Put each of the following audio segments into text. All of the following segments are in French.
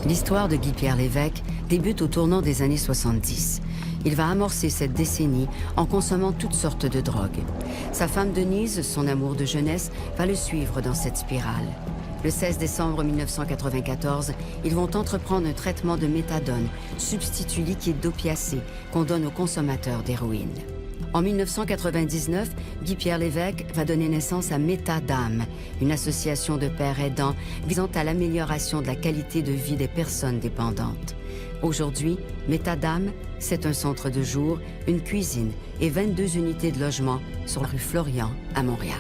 L'histoire de Guy-Pierre Lévesque débute au tournant des années 70. Il va amorcer cette décennie en consommant toutes sortes de drogues. Sa femme Denise, son amour de jeunesse, va le suivre dans cette spirale. Le 16 décembre 1994, ils vont entreprendre un traitement de méthadone, substitut liquide d'opiacés qu'on donne aux consommateurs d'héroïne. En 1999, Guy-Pierre Lévesque va donner naissance à Métadame, une association de pères aidants visant à l'amélioration de la qualité de vie des personnes dépendantes. Aujourd'hui, Métadame, c'est un centre de jour, une cuisine et 22 unités de logement sur la rue Florian à Montréal.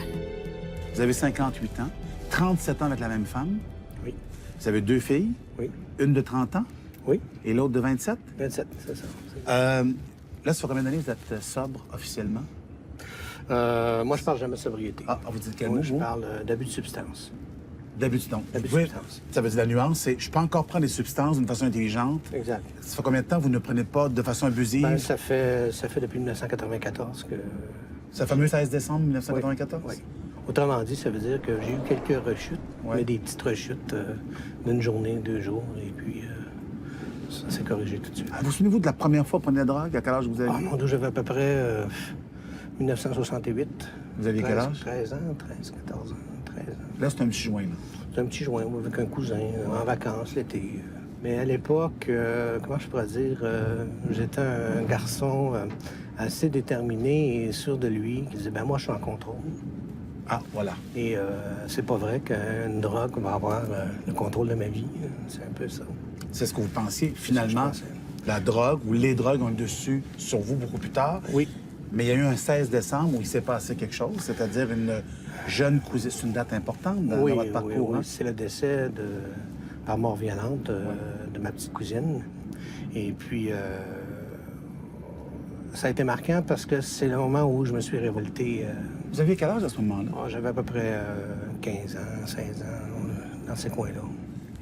Vous avez 58 ans, 37 ans avec la même femme. Oui. Vous avez 2 filles. Oui. Une de 30 ans. Oui. Et l'autre de 27. 27, c'est ça. Là, ça fait combien d'années que vous êtes sobre officiellement? Moi, je parle jamais de sobriété. Ah, vous dites quel Moi, mot, je vous? parle d'abus de substance. D'abus de D'abus de Oui, substance. ça veut dire la nuance, c'est je peux encore prendre des substances d'une façon intelligente. Exact. Ça fait combien de temps que vous ne prenez pas de façon abusive? Ben, ça fait depuis 1994 que... Ce fameux 16 décembre 1994? Oui. Autrement dit, ça veut dire que j'ai eu quelques rechutes, mais des petites rechutes d'une journée, 2 jours, et puis ça s'est corrigé tout de suite. Vous souvenez-vous de la première fois que vous preniez de la drogue? À quel âge vous aviez? Ah, mon Dieu, j'avais à peu près 1968. Vous aviez quel âge? 13 ans, 13, 14 ans, 13 ans. Là, c'est un petit joint, là. C'est un petit joint avec un cousin, en vacances l'été. Mais à l'époque, comment je pourrais dire, j'étais un garçon assez déterminé et sûr de lui, qui disait, ben moi, je suis en contrôle. Ah, voilà. Et c'est pas vrai qu'une drogue va avoir le contrôle de ma vie. C'est un peu ça. C'est ce que vous pensiez. Finalement, C'est ce que je la drogue ou les drogues ont le dessus sur vous beaucoup plus tard. Oui. Mais il y a eu un 16 décembre où il s'est passé quelque chose, c'est-à-dire une jeune cousine. C'est une date importante dans votre parcours. Oui. Hein? C'est le décès par mort violente de ma petite cousine. Et puis, ça a été marquant parce que c'est le moment où je me suis révolté. Vous aviez quel âge à ce moment-là? J'avais à peu près 15 ans, 16 ans, dans ces coins-là.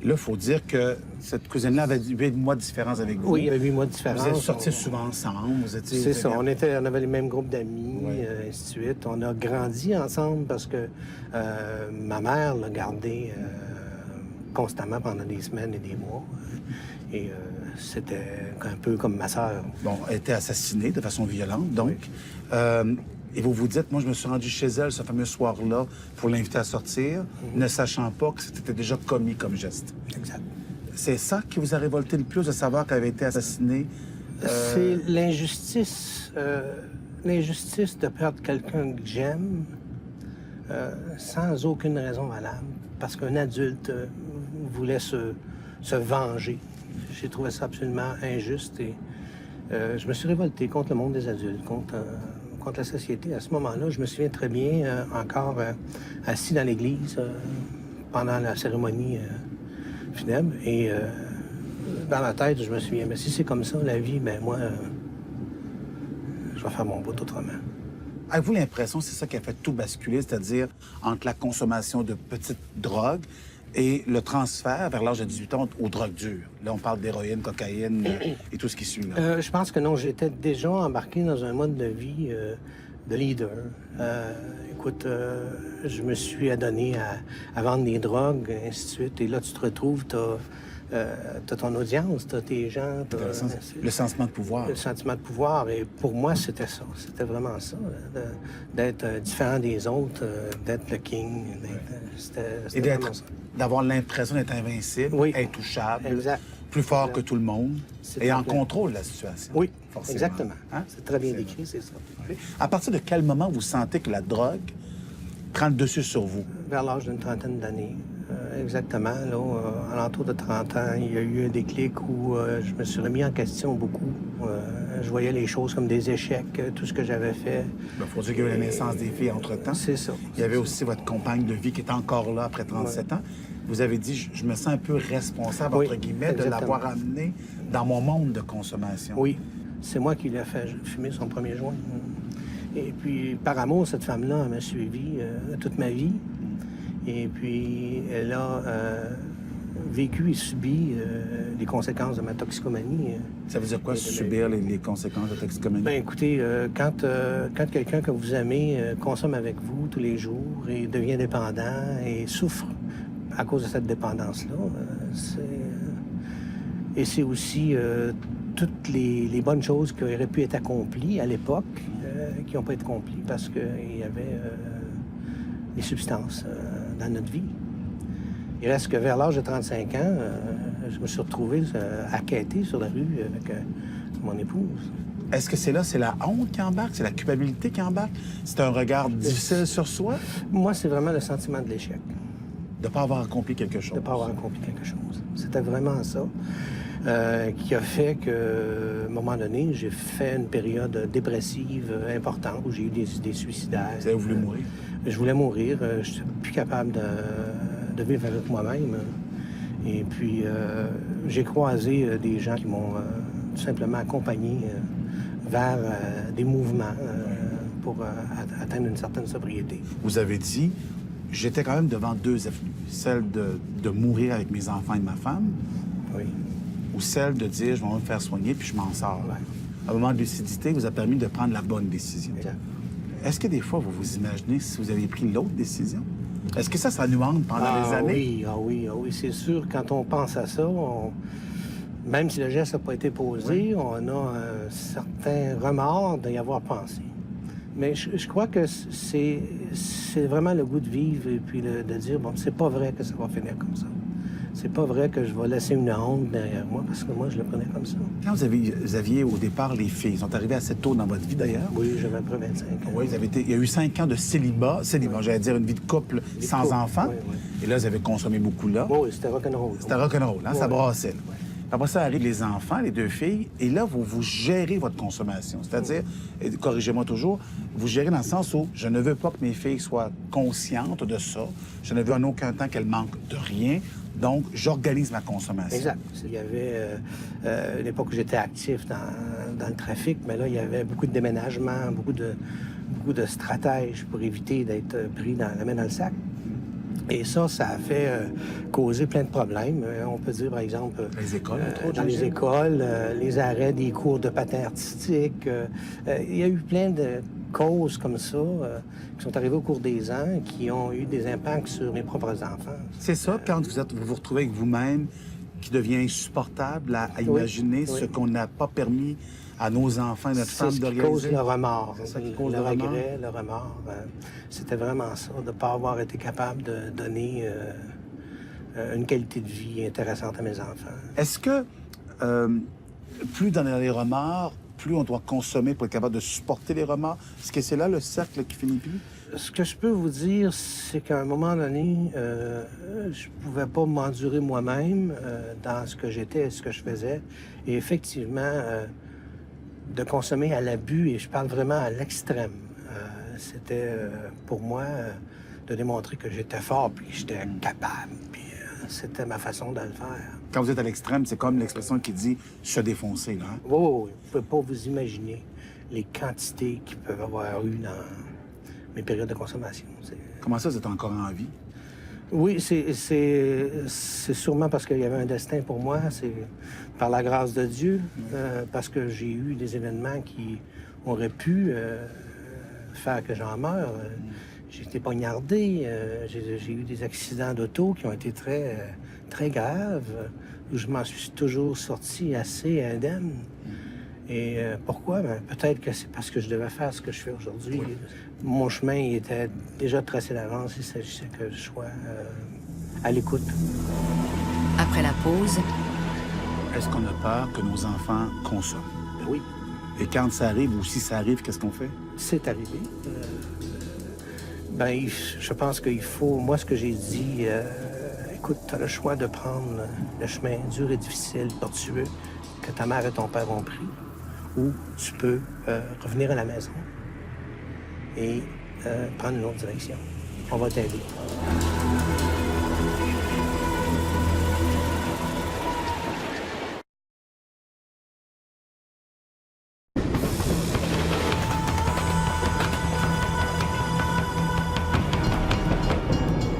Là, il faut dire que cette cousine-là avait 8 mois de différence avec vous. Oui, il y avait 8 mois de différence. Vous êtes sortis souvent ensemble, vous étiez... C'est ça, on avait les mêmes groupes d'amis, ainsi de suite. On a grandi ensemble parce que ma mère l'a gardé constamment pendant des semaines et des mois. Et c'était un peu comme ma sœur. Bon, elle a été assassinée de façon violente, donc. Et vous vous dites, moi, je me suis rendu chez elle ce fameux soir-là pour l'inviter à sortir, ne sachant pas que c'était déjà commis comme geste. Exact. C'est ça qui vous a révolté le plus, de savoir qu'elle avait été assassinée? C'est l'injustice. L'injustice de perdre quelqu'un que j'aime sans aucune raison valable. Parce qu'un adulte voulait se venger. J'ai trouvé ça absolument injuste et je me suis révolté contre le monde des adultes, contre la société. À ce moment-là, je me souviens très bien, encore assis dans l'église pendant la cérémonie funèbre. Et dans ma tête, je me souviens, mais si c'est comme ça, la vie, ben moi, je vais faire mon bout autrement. Avez-vous l'impression que c'est ça qui a fait tout basculer, c'est-à-dire entre la consommation de petites drogues et le transfert vers l'âge de 18 ans aux drogues dures? Là, on parle d'héroïne, cocaïne et tout ce qui suit. Là. Je pense que non. J'étais déjà embarqué dans un mode de vie de leader. Écoute, je me suis adonné à vendre des drogues, ainsi de suite. Et là, tu te retrouves, t'as ton audience, t'as tes gens. Le sentiment de pouvoir. Le sentiment de pouvoir. Et pour moi, c'était ça. C'était vraiment ça. D'être différent des autres, d'être le king. C'était vraiment ça. D'avoir l'impression d'être invincible, intouchable, exact. plus fort que tout le monde et en contrôle de la situation. Oui, forcément. Exactement. Hein? C'est très bien décrit, c'est ça. Oui. À partir de quel moment vous sentez que la drogue prend le dessus sur vous? Vers l'âge d'une trentaine d'années. Exactement. Là, à l'entour de 30 ans, il y a eu un déclic où je me suis remis en question beaucoup. Je voyais les choses comme des échecs, tout ce que j'avais fait. Il faut dire qu'il y a eu la naissance des filles entre-temps. C'est ça. Il y avait aussi votre compagne de vie qui est encore là après 37 ans. Vous avez dit, je me sens un peu responsable, entre guillemets, de l'avoir amené dans mon monde de consommation. Oui. C'est moi qui lui ai fait fumer son premier joint. Et puis, par amour, cette femme-là m'a suivi toute ma vie. Et puis, elle a vécu et subi les conséquences de ma toxicomanie. Ça veut dire quoi, subir les conséquences de la toxicomanie? Bien, écoutez, quand quelqu'un que vous aimez consomme avec vous tous les jours et devient dépendant et souffre à cause de cette dépendance-là, Et c'est aussi toutes les bonnes choses qui auraient pu être accomplies à l'époque, qui n'ont pas été accomplies parce qu'il y avait des substances dans notre vie. Il reste que vers l'âge de 35 ans, je me suis retrouvé à quêter sur la rue avec mon épouse. Est-ce que c'est la honte qui embarque? C'est la culpabilité qui embarque? C'est un regard difficile sur soi? Moi, c'est vraiment le sentiment de l'échec. De ne pas avoir accompli quelque chose. De ne pas avoir accompli quelque chose. C'était vraiment ça qui a fait qu'à un moment donné, j'ai fait une période dépressive importante où j'ai eu des idées suicidaires. Vous avez voulu mourir? Je voulais mourir. Je ne suis plus capable de vivre avec moi-même. Et puis, j'ai croisé des gens qui m'ont tout simplement accompagné vers des mouvements pour atteindre une certaine sobriété. Vous avez dit, j'étais quand même devant deux avenues. Celle de mourir avec mes enfants et ma femme, Oui. ou celle de dire, je vais me faire soigner puis je m'en sors. Ouais. Un moment de lucidité vous a permis de prendre la bonne décision. Exact. Est-ce que des fois, vous vous imaginez si vous aviez pris l'autre décision? Est-ce que ça nous hante pendant des années? Oui, c'est sûr. Quand on pense à ça, même si le geste n'a pas été posé, on a un certain remords d'y avoir pensé. Mais je crois que c'est vraiment le goût de vivre et puis de dire, bon, c'est pas vrai que ça va finir comme ça. C'est pas vrai que je vais laisser une honte derrière moi, parce que moi, je le prenais comme ça. Quand vous aviez au départ les filles, ils sont arrivées assez tôt dans votre vie d'ailleurs. Oui, j'avais à peu près 25 ans. Oui, il y a eu 5 ans de célibat, j'allais dire une vie de couple sans couple, enfants. oui. Et là, vous avez consommé beaucoup là. Oui, c'était rock'n'roll. C'était rock'n'roll, hein? Ça Oui. brassait. Après ça arrivent les enfants, les deux filles, et là, vous gérez votre consommation. C'est-à-dire, et corrigez-moi toujours, vous gérez dans le sens où je ne veux pas que mes filles soient conscientes de ça. Je ne veux en aucun temps qu'elles manquent de rien. Donc, j'organise ma consommation. Exact. Il y avait une époque où j'étais actif dans le trafic, mais là, il y avait beaucoup de déménagements, beaucoup de stratèges pour éviter d'être pris la main dans le sac. Et ça a fait causer plein de problèmes. On peut dire, par exemple... Les écoles, entre autres, dans les j'imagine. écoles, les arrêts des cours de patin artistique. Il y a eu plein de causes comme ça qui sont arrivées au cours des ans qui ont eu des impacts sur mes propres enfants. C'est ça, quand vous vous retrouvez avec vous-même, qui devient insupportable à imaginer oui. ce qu'on n'a pas permis à nos enfants et notre femme C'est ce qui d'organiser. cause le remords. C'est ça qui cause le le remords? regret, le remords. C'était vraiment ça, de ne pas avoir été capable de donner une qualité de vie intéressante à mes enfants. Est-ce que plus dans les remords, plus on doit consommer pour être capable de supporter les remords? Est-ce que c'est là le cercle qui finit plus? Ce que je peux vous dire, c'est qu'à un moment donné, je pouvais pas m'endurer moi-même dans ce que j'étais et ce que je faisais. Et effectivement, de consommer à l'abus, et je parle vraiment à l'extrême, c'était pour moi de démontrer que j'étais fort puis que j'étais capable. Puis c'était ma façon de le faire. Quand vous êtes à l'extrême, c'est comme l'expression qui dit se défoncer, là. Hein? Oui, vous ne pouvez pas vous imaginer les quantités qu'il peut y avoir eu dans mes périodes de consommation. Comment ça, vous êtes encore en vie? Oui, c'est sûrement parce qu'il y avait un destin pour moi. C'est par la grâce de Dieu, parce que j'ai eu des événements qui auraient pu faire que j'en meure. J'ai été poignardé, j'ai eu des accidents d'auto qui ont été très, très graves, où je m'en suis toujours sorti assez indemne. Et pourquoi? Peut-être que c'est parce que je devais faire ce que je fais aujourd'hui. Oui. Mon chemin il était déjà tracé d'avance. Il s'agissait que je sois à l'écoute. Après la pause, Est-ce qu'on a peur que nos enfants consomment? Oui, Et quand ça arrive, ou si ça arrive, qu'est-ce qu'on fait? c'est arrivé. Je pense qu'il faut... Moi, ce que j'ai dit, écoute, tu as le choix de prendre le chemin dur et difficile, tortueux, que ta mère et ton père ont pris, ou tu peux revenir à la maison et prendre une autre direction. On va t'aider.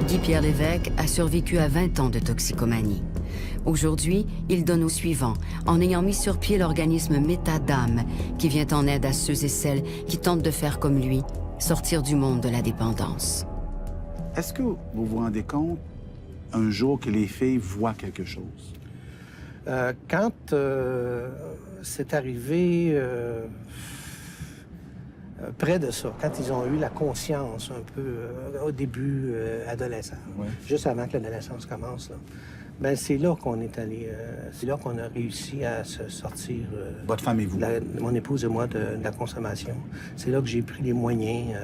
Guy-Pierre Lévesque a survécu à 20 ans de toxicomanie. Aujourd'hui, il donne au suivant, en ayant mis sur pied l'organisme Métadame, qui vient en aide à ceux et celles qui tentent de faire comme lui, sortir du monde de la dépendance. Est-ce que vous vous rendez compte un jour que les filles voient quelque chose? Quand c'est arrivé près de ça, quand ils ont eu la conscience un peu au début adolescent, Ouais. juste avant que l'adolescence commence, là, ben c'est là qu'on est allé, c'est là qu'on a réussi à se sortir, Votre femme et vous? mon épouse et moi, de la consommation. C'est là que j'ai pris les moyens,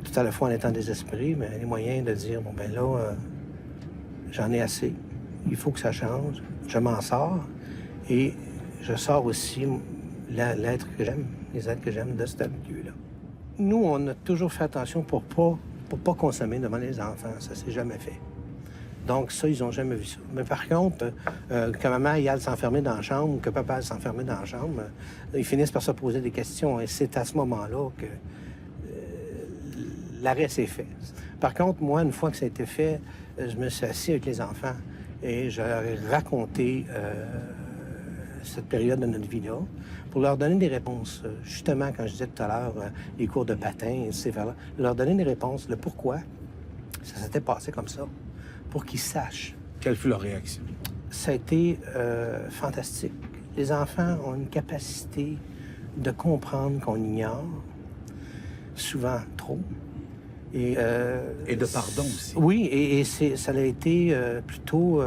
tout à la fois en étant désespéré, mais les moyens de dire, bon ben là, j'en ai assez, il faut que ça change, je m'en sors, et je sors aussi l'être que j'aime, les êtres que j'aime de ce milieu-là. Nous, on a toujours fait attention pour pas consommer devant les enfants, ça s'est jamais fait. Donc ça, ils n'ont jamais vu ça. Mais par contre, que maman y aille s'enfermer dans la chambre ou que papa aille s'enfermer dans la chambre, ils finissent par se poser des questions. Et c'est à ce moment-là que l'arrêt s'est fait. Par contre, moi, une fois que ça a été fait, je me suis assis avec les enfants et je leur ai raconté cette période de notre vie-là pour leur donner des réponses. Justement, quand je disais tout à l'heure, les cours de patin, ces vers-là, leur donner des réponses, le pourquoi ça s'était passé comme ça, pour qu'ils sachent. Quelle fut leur réaction? Ça a été fantastique. Les enfants ont une capacité de comprendre qu'on ignore, souvent trop. Et de pardon aussi. Oui, et ça a été plutôt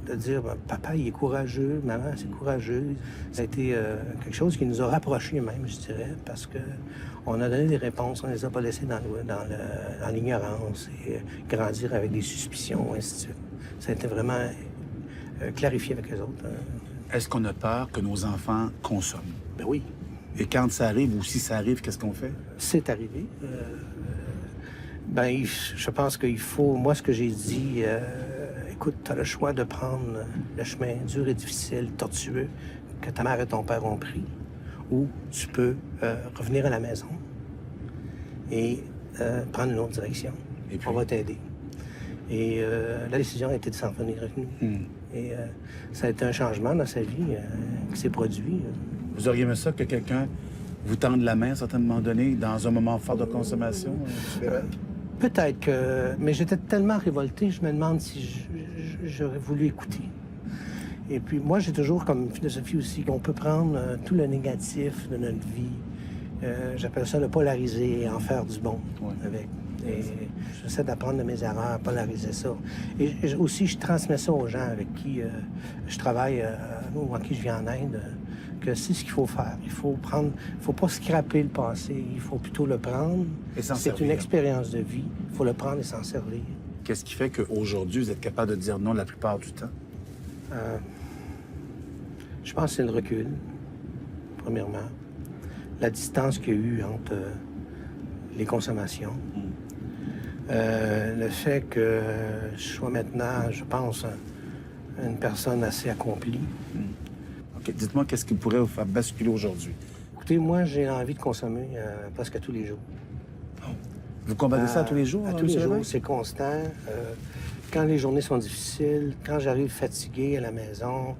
de dire, ben, papa, il est courageux, maman, c'est courageux. Ça a été quelque chose qui nous a rapprochés même, je dirais, parce que on a donné des réponses, on les a pas laissés dans l'ignorance et grandir avec des suspicions, ainsi de suite. Ça a été vraiment clarifié avec les autres. Est-ce qu'on a peur que nos enfants consomment? Ben oui, Et quand ça arrive ou si ça arrive, qu'est-ce qu'on fait? c'est arrivé. Je pense qu'il faut... Moi, ce que j'ai dit, écoute, tu as le choix de prendre le chemin dur et difficile, tortueux, que ta mère et ton père ont pris, ou tu peux revenir à la maison et prendre une autre direction. Et puis? On va t'aider. Et la décision a été de s'en venir avec nous. Et ça a été un changement dans sa vie qui s'est produit. Vous auriez aimé ça que quelqu'un vous tende la main à un certain moment donné, dans un moment fort de consommation? Peut-être que... Mais j'étais tellement révolté, je me demande si j'aurais voulu écouter. Et puis moi, j'ai toujours comme philosophie aussi qu'on peut prendre tout le négatif de notre vie. J'appelle ça le polariser et en faire du bon avec. Et j'essaie d'apprendre de mes erreurs, polariser ça. Et aussi, je transmets ça aux gens avec qui je travaille ou à qui je viens en aide, que c'est ce qu'il faut faire. Il faut pas scraper le passé, il faut plutôt le prendre. Et s'en C'est servir. une expérience de vie. Il faut le prendre et s'en servir. Qu'est-ce qui fait qu'aujourd'hui, vous êtes capable de dire non la plupart du temps? Je pense que c'est le recul, premièrement. La distance qu'il y a eu entre les consommations. Le fait que je sois maintenant, je pense, une personne assez accomplie. OK. Dites-moi, qu'est-ce qui pourrait vous faire basculer aujourd'hui? Écoutez, moi, j'ai envie de consommer presque tous les jours. Vous combattez ça tous les jours? À hein, tous les M. jours, Lévesque? c'est constant. Quand les journées sont difficiles, quand j'arrive fatigué à la maison,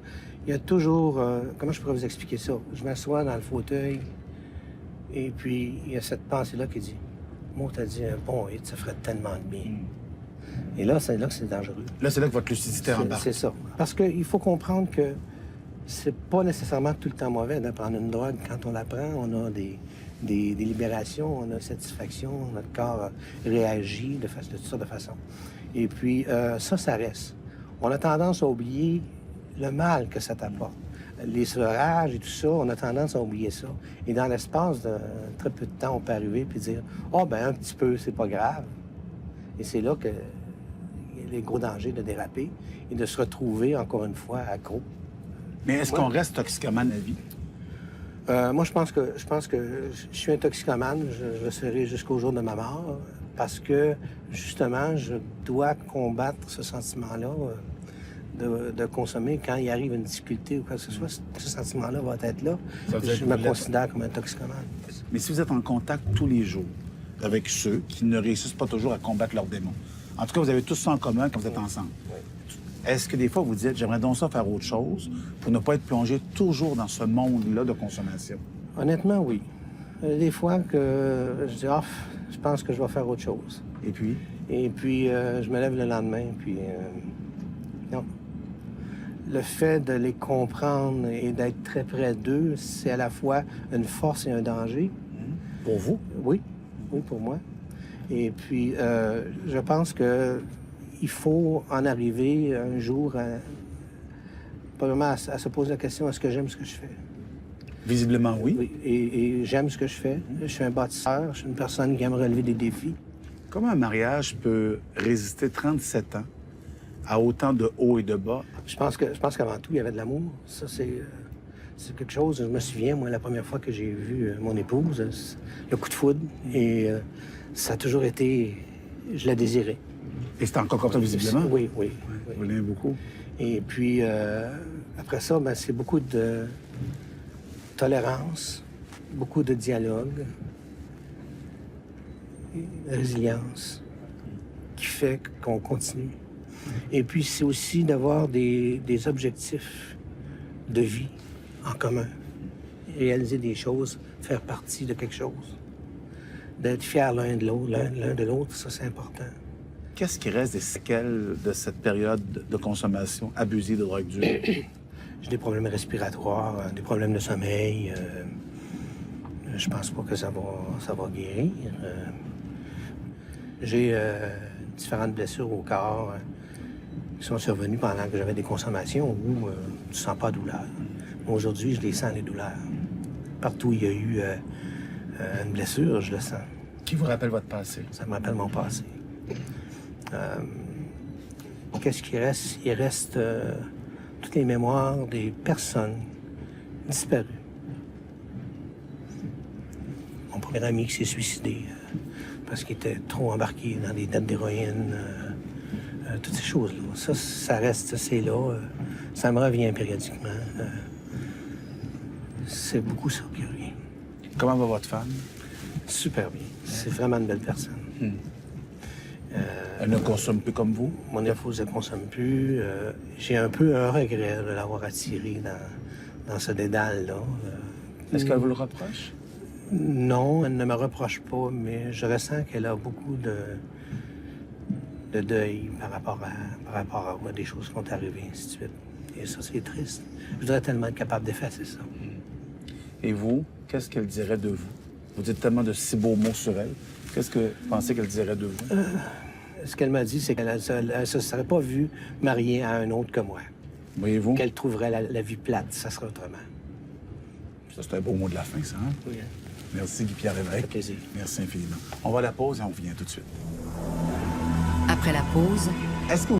il y a toujours... comment je pourrais vous expliquer ça? Je m'assois dans le fauteuil et puis il y a cette pensée-là qui dit « Moi, t'as dit un bon hit, ça ferait tellement de bien. Et là, c'est dangereux. Là, c'est là que votre lucidité embarque. C'est ça. Parce qu'il faut comprendre que c'est pas nécessairement tout le temps mauvais de prendre une drogue. Quand on la prend, on a des libérations, on a satisfaction, notre corps réagit de toutes sortes de façons. Et puis, ça reste. On a tendance à oublier le mal que ça t'apporte. Les sevrage et tout ça, on a tendance à oublier ça. Et dans l'espace de très peu de temps, on peut arriver et dire « Ah, ben un petit peu, c'est pas grave. » Et c'est là que il y a les gros dangers de déraper et de se retrouver, encore une fois, accro. Mais est-ce qu'on reste toxicomane à vie? Moi, je pense que je suis un toxicomane. Je le serai jusqu'au jour de ma mort parce que, justement, je dois combattre ce sentiment-là de consommer quand il arrive une difficulté ou quoi que ce soit. Ce sentiment-là va être là. Ça veut dire Je que me vous l'êtes. considère comme un toxicomane. Mais si vous êtes en contact tous les jours avec ceux qui ne réussissent pas toujours à combattre leurs démons, en tout cas, vous avez tous ça en commun quand vous êtes ensemble. Est-ce que des fois, vous dites, j'aimerais donc ça faire autre chose pour ne pas être plongé toujours dans ce monde-là de consommation? Honnêtement, oui. Des fois que je dis, je pense que je vais faire autre chose. Et puis? Et puis, je me lève le lendemain, puis Non. Le fait de les comprendre et d'être très près d'eux, c'est à la fois une force et un danger. Pour vous? Oui, oui, pour moi. Et puis, je pense que il faut en arriver un jour probablement à se poser la question, est-ce que j'aime ce que je fais? Visiblement, oui. Oui, et j'aime ce que je fais. Je suis un bâtisseur, je suis une personne qui aime relever des défis. Comment un mariage peut résister 37 ans à autant de hauts et de bas? Je pense qu'avant tout, il y avait de l'amour. Ça, c'est quelque chose. Je me souviens, moi, la première fois que j'ai vu mon épouse, le coup de foudre, et ça a toujours été... Je la désirais. Et c'est encore comme ça, visiblement? Oui, oui. Vous l'aimez beaucoup? Et puis, après ça, ben, c'est beaucoup de tolérance, beaucoup de dialogue, de résilience, qui fait qu'on continue. Et puis, c'est aussi d'avoir des objectifs de vie en commun. Réaliser des choses, faire partie de quelque chose. D'être fiers l'un de l'autre, ça, c'est important. Qu'est-ce qui reste des séquelles de cette période de consommation abusive de drogue dure? J'ai des problèmes respiratoires, des problèmes de sommeil. Je pense pas que ça va guérir. J'ai différentes blessures au corps qui sont survenues pendant que j'avais des consommations où tu sens pas de douleur. Aujourd'hui, je les sens, les douleurs. Partout où il y a eu une blessure, je le sens. Qui vous rappelle votre passé? Ça me rappelle mon passé. Qu'est-ce qui reste? Il reste toutes les mémoires des personnes disparues. Mon premier ami qui s'est suicidé parce qu'il était trop embarqué dans des dettes d'héroïne, toutes ces choses-là. Ça reste, c'est là. Ça me revient périodiquement. C'est beaucoup ça qui revient. Comment va votre femme? Super bien. C'est vraiment une belle personne. Elle ne consomme plus comme vous? Mon épouse ne consomme plus. J'ai un peu un regret de l'avoir attirée dans ce dédale-là. Est-ce qu'elle vous le reproche? Non, elle ne me reproche pas, mais je ressens qu'elle a beaucoup de deuil par rapport à des choses qui sont arrivées, ainsi de suite. Et ça, c'est triste. Je voudrais tellement être capable d'effacer ça. Et vous, qu'est-ce qu'elle dirait de vous? Vous dites tellement de si beaux mots sur elle. Qu'est-ce que vous pensez qu'elle dirait de vous? Ce qu'elle m'a dit, c'est qu'elle ne se serait pas vue mariée à un autre que moi. Voyez-vous? Qu'elle trouverait la vie plate, ça serait autrement. Ça, c'est un beau mot de la fin, ça, hein? Oui. Merci, Guy-Pierre Lévesque. Ça fait plaisir. Merci infiniment. On va à la pause et on revient tout de suite. Après la pause, Est-ce que